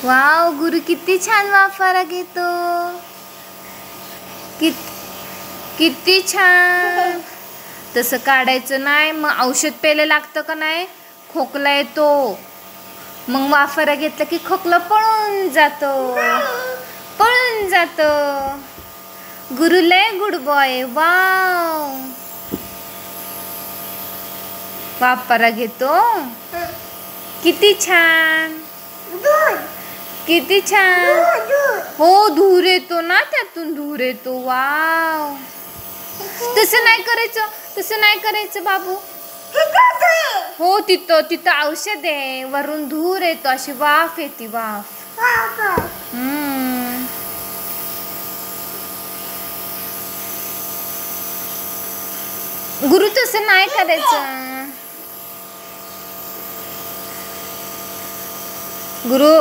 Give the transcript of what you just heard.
Wow, गुरु किती छान वाफारा घेतो. किती छान. तसं काढायचं नाही, मग औषध प्यायला लागतं का नाही, खोकला येतो. मग वाफारा घेतला की खोकला पळून जातो. गुरु लय गुड बॉय. वाव, वाफारा घेतो. किती छान. हो, धूर येतो ना, त्यातून धूर येतो. वाव, तसं नाही करायचं बाबू. हो, तिथं औषध आहे, वरून धूर येतो, अशी वाफ येते. वाफ. गुरु तसं नाही करायचं. गुरु